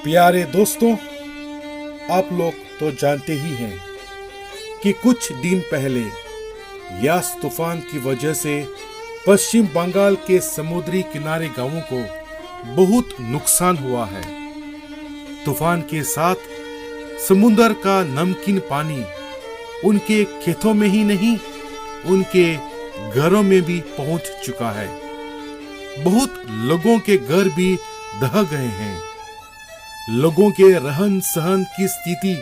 प्यारे दोस्तों, आप लोग तो जानते ही हैं कि कुछ दिन पहले यास तूफान की वजह से पश्चिम बंगाल के समुद्री किनारे गांवों को बहुत नुकसान हुआ है। तूफान के साथ समुद्र का नमकीन पानी उनके खेतों में ही नहीं, उनके घरों में भी पहुंच चुका है। बहुत लोगों के घर भी ढह गए हैं। लोगों के रहन सहन की स्थिति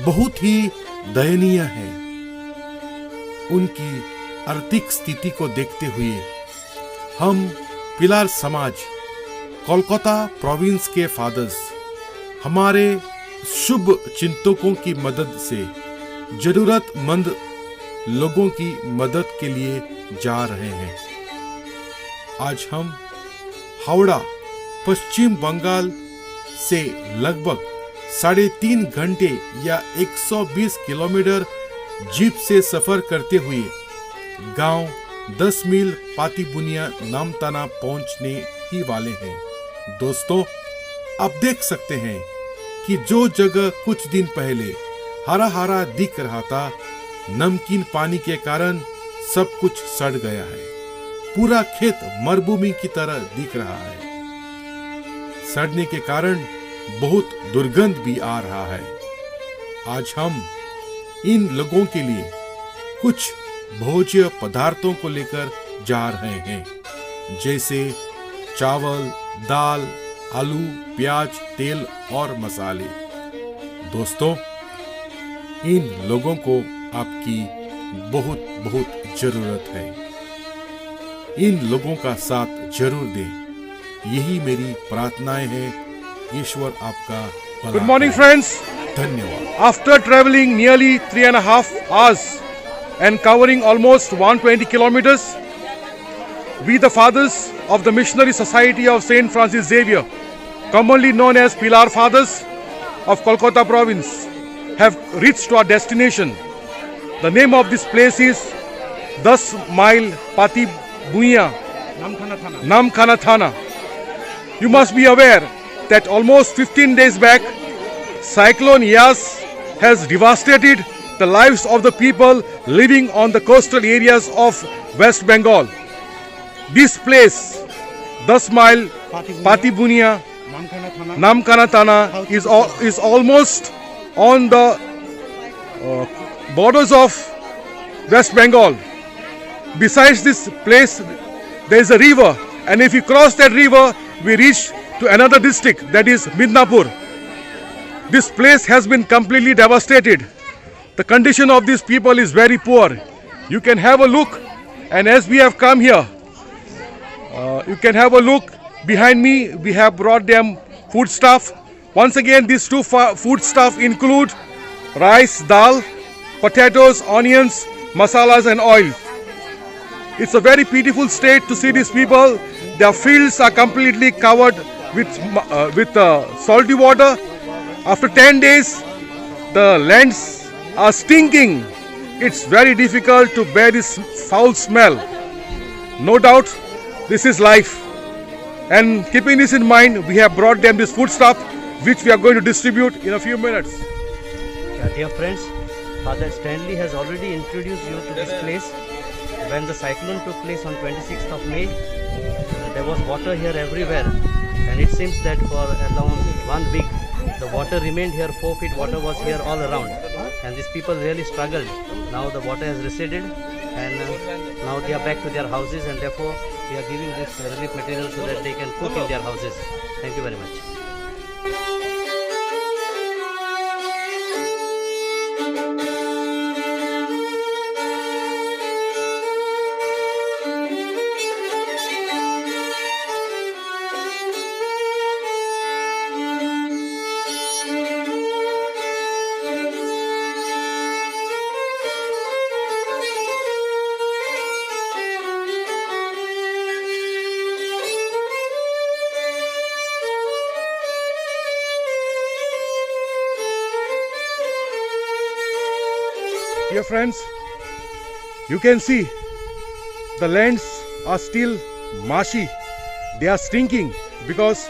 बहुत ही दयनीय है। उनकी आर्थिक स्थिति को देखते हुए हम पिलार समाज कोलकाता प्रोविंस के फादर्स हमारे शुभ चिंतकों की मदद से जरूरतमंद लोगों की मदद के लिए जा रहे हैं। आज हम हावड़ा पश्चिम बंगाल से लगभग 3.5 घंटे या 120 किलोमीटर जीप से सफर करते हुए गांव 10 मील पातीबुनिया नामताना पहुंचने ही वाले हैं। दोस्तों, आप देख सकते हैं कि जो जगह कुछ दिन पहले हरा हरा दिख रहा था, नमकीन पानी के कारण सब कुछ सड़ गया है। पूरा खेत मरुभूमि की तरह दिख रहा है। सड़ने के कारण बहुत दुर्गंध भी आ रहा है। आज हम इन लोगों के लिए कुछ भोज्य पदार्थों को लेकर जा रहे हैं, जैसे चावल, दाल, आलू, प्याज, तेल और मसाले। दोस्तों, इन लोगों को आपकी बहुत बहुत जरूरत है। इन लोगों का साथ जरूर दें, यही मेरी प्रार्थनाएं हैं। ईश्वर आपका भला Good morning, करे। friends. धन्यवाद। After traveling nearly 3.5 hours and covering almost 120 kilometers, we, the fathers of the Missionary Society of Saint Francis Xavier, commonly known as Pilar Fathers of Kolkata Province, have reached to our destination. The name of this place is 10 Mile Patibunia, Namkhana Thana. You must be aware that almost 15 days back, Cyclone Yas has devastated the lives of the people living on the coastal areas of West Bengal. This place, 10 Mile Patibunia, Namkhana Thana, is almost on the borders of West Bengal. Besides this place, there is a river, and if you cross that river, we reach to another district, that is Midnapur. This place has been completely devastated. The condition of these people is very poor. You can have a look, and as we have come here, you can have a look behind me. We have brought them food stuff. Once again, these two food stuff include rice, dal, potatoes, onions, masalas and oil. It's a very pitiful state to see these people. Their fields are completely covered with salty water. After 10 days, the lands are stinking. It's very difficult to bear this foul smell. No doubt, this is life. And keeping this in mind, we have brought them this food stuff, which we are going to distribute in a few minutes. Dear friends, Father Stanley has already introduced you to this place. When the cyclone took place on 26th of May, there was water here everywhere, and it seems that for around 1 week the water remained here. 4 feet water was here all around, and these people really struggled. Now the water has receded, and now they are back to their houses, and therefore we are giving this relief material so that they can cook in their houses. Thank you very much. Dear friends, you can see the lands are still marshy. They are stinking because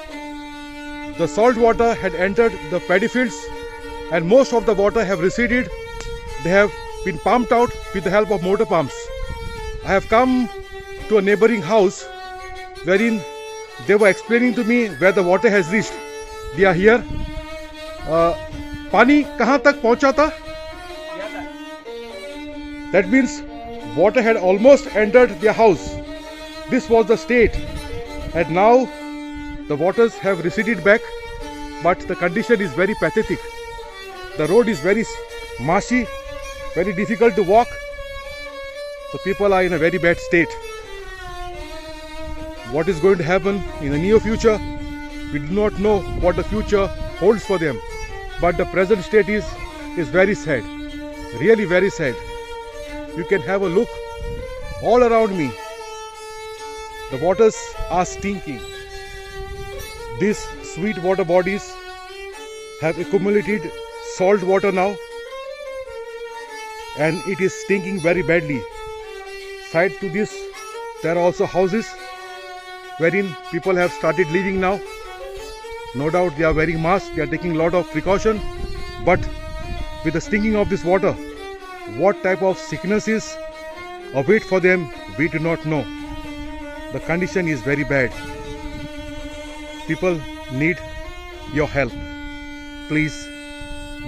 The salt water had entered the paddy fields and most of the water have receded. They have been pumped out with the help of motor pumps. I have come to a neighboring house wherein they were explaining to me where the water has reached. They are here. पानी कहाँ तक पहुँचा था? That means water had almost entered their house. This was the state, and now the waters have receded back, but the condition is very pathetic. The road is very marshy, very difficult to walk. The people are in a very bad state. What is going to happen in the near future? We do not know what the future holds for them. But the present state is very sad. Really very sad. You can have a look all around me. The waters are stinking. These sweet water bodies have accumulated salt water now, and it is stinking very badly. Side to this, there are also houses wherein people have started living now. No doubt they are wearing masks, they are taking a lot of precaution, but with the stinking of this water, what type of sicknesses await for them, we do not know. The condition is very bad. People need your help. Please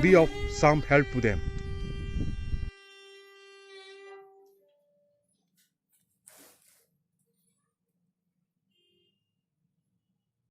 be of some help to them.